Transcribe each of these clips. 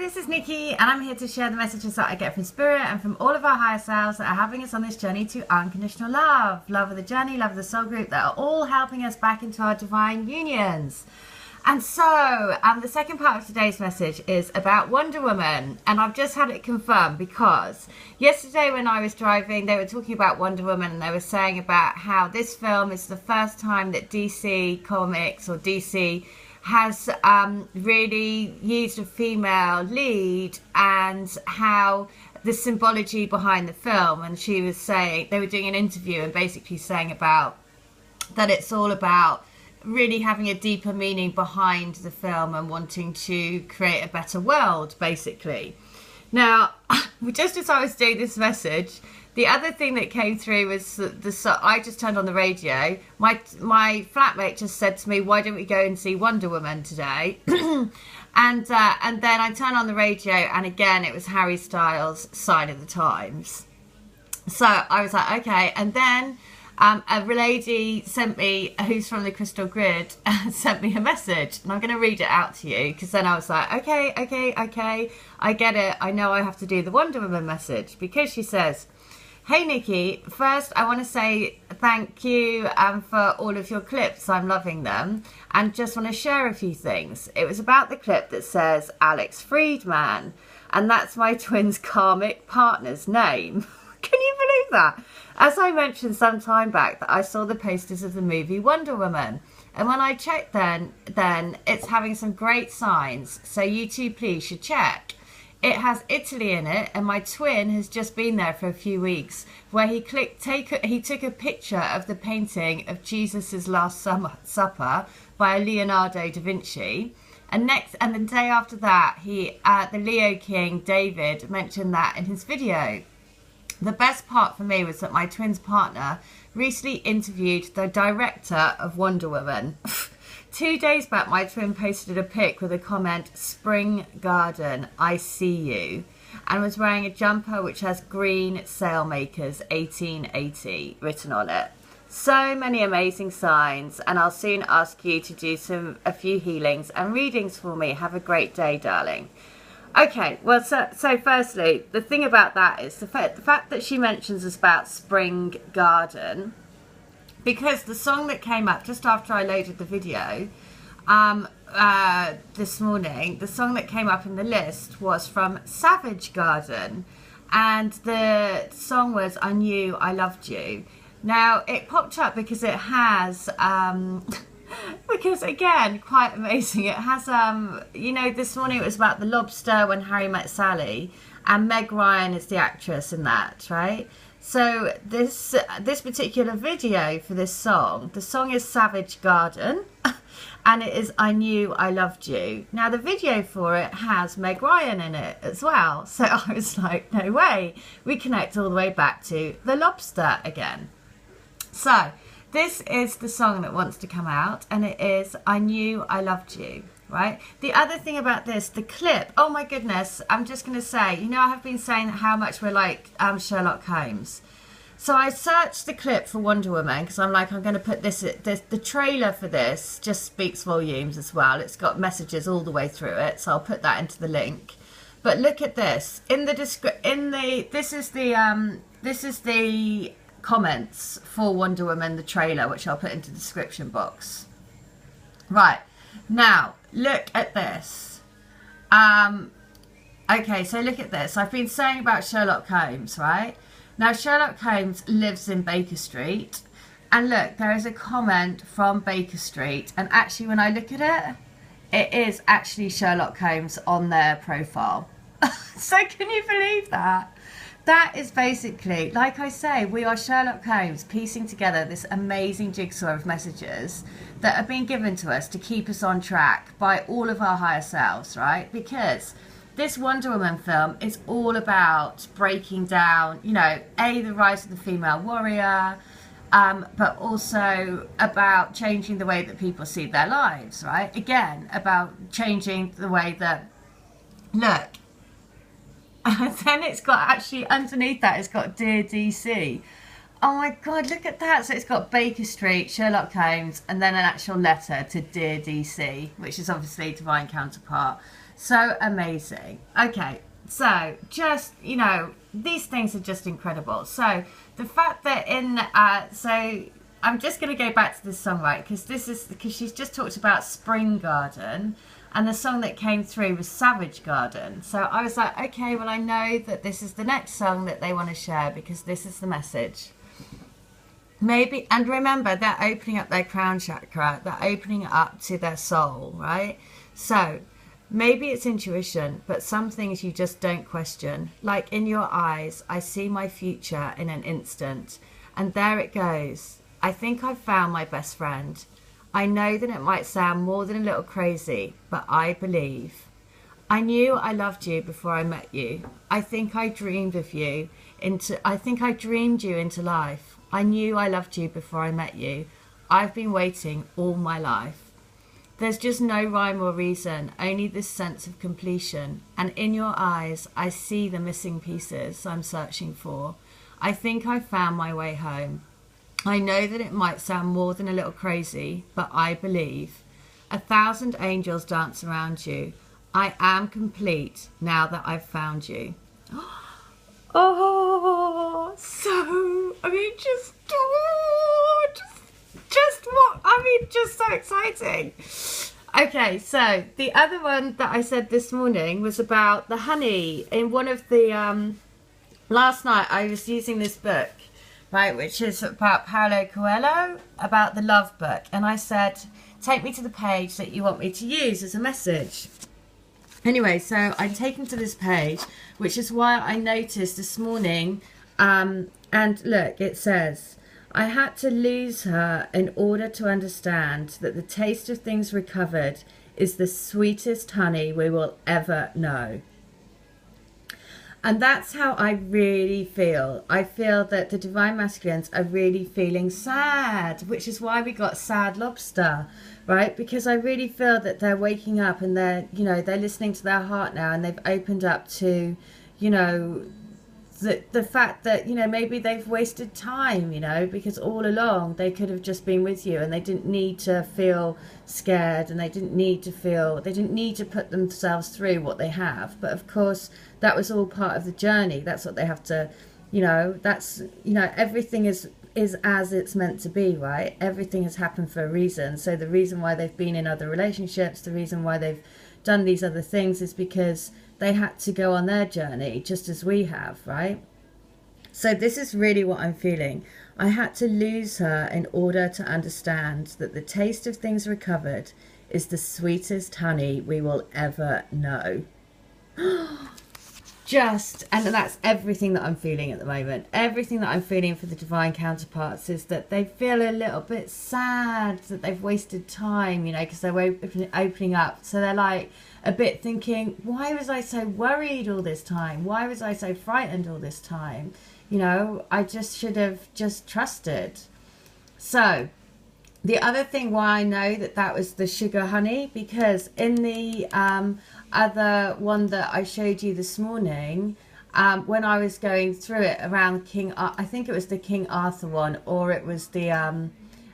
this is Nikki, and I'm here to share the messages that I get from Spirit and from all of our higher selves that are having us on this journey to unconditional love. Love of the journey, love of the soul group, that are all helping us back into our divine unions. And so, the second part of today's message is about Wonder Woman, and I've just had it confirmed because yesterday when I was driving, they were talking about Wonder Woman, and they were saying about how this film is the first time that DC Comics or DC has really used a female lead, and how the symbology behind the film. And she was saying, they were doing an interview and basically saying about that it's all about really having a deeper meaning behind the film and wanting to create a better world, basically. Now, just as I was doing this message, the other thing that came through was I just turned on the radio. My flatmate just said to me, "Why don't we go and see Wonder Woman today?" and then I turned on the radio, and again it was Harry Styles' "Sign of the Times." So I was like, okay. And then a lady sent me, who's from the Crystal Grid, sent me a message, and I'm going to read it out to you, because then I was like, okay, I get it. I know I have to do the Wonder Woman message, because she says, "Hey Nikki, first I want to say thank you for all of your clips. I'm loving them, and just want to share a few things. It was about the clip that says Alex Friedman, and that's my twin's karmic partner's name." Can you believe that? As I mentioned some time back, that I saw the posters of the movie Wonder Woman, and when I checked then it's having some great signs, so you two please should check. It has Italy in it, and my twin has just been there for a few weeks, where he took a picture of the painting of Jesus' Last Supper by Leonardo da Vinci, and the day after that, the Leo King David mentioned that in his video. The best part for me was that my twin's partner recently interviewed the director of Wonder Woman. 2 days back, my twin posted a pic with a comment, "Spring Garden, I see you," and was wearing a jumper which has green Sailmakers 1880 written on it. So many amazing signs, and I'll soon ask you to do a few healings and readings for me. Have a great day, darling. Okay, well, so firstly, the thing about that is the fact that she mentions us about Spring Garden, because the song that came up just after I loaded the video this morning, the song that came up in the list was from Savage Garden, and the song was "I Knew I Loved You." Now, it popped up because it has... because again, quite amazing, it has this morning it was about the lobster when Harry met Sally, and Meg Ryan is the actress in that, right? So this particular video for this song, the song is Savage Garden, and it is "I Knew I Loved You." Now the video for it has Meg Ryan in it as well, so I was like, no way, we connect all the way back to the lobster again. So this is the song that wants to come out, and it is "I Knew I Loved You," right? The other thing about this, the clip, oh my goodness, I'm just going to say, I have been saying how much we're like Sherlock Holmes. So I searched the clip for Wonder Woman, because I'm like, I'm going to put the trailer for this just speaks volumes as well. It's got messages all the way through it, so I'll put that into the link. But look at this. This is the comments for Wonder Woman, the trailer, which I'll put into the description box. Right, now look at this. Okay, so look at this. I've been saying about Sherlock Holmes, right? Now Sherlock Holmes lives in Baker Street, and look, there is a comment from Baker Street, and actually when I look at it, it is actually Sherlock Holmes on their profile. So can you believe that? That is basically, like I say, we are Sherlock Holmes piecing together this amazing jigsaw of messages that have been given to us to keep us on track by all of our higher selves, right? Because this Wonder Woman film is all about breaking down, the rise of the female warrior, but also about changing the way that people see their lives, right? Again, about changing the way that, look, and then it's got, actually underneath that, it's got "Dear DC." Oh my God, look at that. So it's got Baker Street, Sherlock Holmes, and then an actual letter to "Dear DC," which is obviously divine counterpart. So amazing. Okay, so just, you know, these things are just incredible. So the fact that so I'm just going to go back to this song, right? Because she's just talked about Spring Garden, and the song that came through was Savage Garden. So I was like, okay, well, I know that this is the next song that they want to share, because this is the message. Maybe, and remember, they're opening up their crown chakra, they're opening it up to their soul, right? So maybe it's intuition, but some things you just don't question. Like, in your eyes, I see my future in an instant. And there it goes. I think I've found my best friend. I know that it might sound more than a little crazy, but I believe. I knew I loved you before I met you. I think I dreamed you into life. I knew I loved you before I met you. I've been waiting all my life. There's just no rhyme or reason, only this sense of completion. And in your eyes, I see the missing pieces I'm searching for. I think I've found my way home. I know that it might sound more than a little crazy, but I believe. 1,000 angels dance around you. I am complete now that I've found you. Oh, so, I mean, just so exciting. Okay, so the other one that I said this morning was about the honey. In one of the, last night I was using this book, right, which is about Paulo Coelho, about the love book. And I said, take me to the page that you want me to use as a message. Anyway, so I'm taken to this page, which is why I noticed this morning, and look, it says, I had to lose her in order to understand that the taste of things recovered is the sweetest honey we will ever know. And that's how I really feel. I feel that the Divine Masculines are really feeling sad, which is why we got Sad Lobster, right? Because I really feel that they're waking up and they're, you know, they're listening to their heart now, and they've opened up to, you know, the fact that, you know, maybe they've wasted time, you know, because all along they could have just been with you and they didn't need to feel scared, and they didn't need to put themselves through what they have. But of course, that was all part of the journey. That's what they have to, you know, that's, you know, everything is as it's meant to be, right? Everything has happened for a reason. So the reason why they've been in other relationships, the reason why they've done these other things is because they had to go on their journey just as we have, right? So this is really what I'm feeling. I had to lose her in order to understand that the taste of things recovered is the sweetest honey we will ever know. And that's everything that I'm feeling at the moment. Everything that I'm feeling for the divine counterparts is that they feel a little bit sad that they've wasted time, you know, because they're opening up. So they're like a bit thinking, why was I so worried all this time? Why was I so frightened all this time? You know, I just should have just trusted. So the other thing why I know that was the sugar honey, because in the other one that I showed you this morning, when I was going through it around I think it was the King Arthur one, or it was the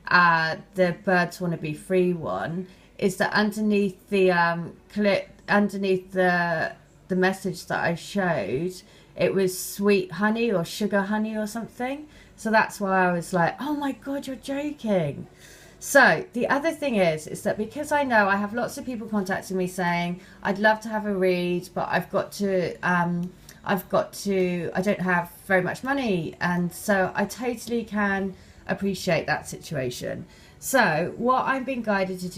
Birds Want to Be Free one, is that underneath the clip, underneath the message that I showed, it was sweet honey or sugar honey or something. So that's why I was like, oh my God, you're joking. So the other thing is that because I know I have lots of people contacting me saying, I'd love to have a read, but I don't have very much money. And so I totally can appreciate that situation. So what I'm being guided to do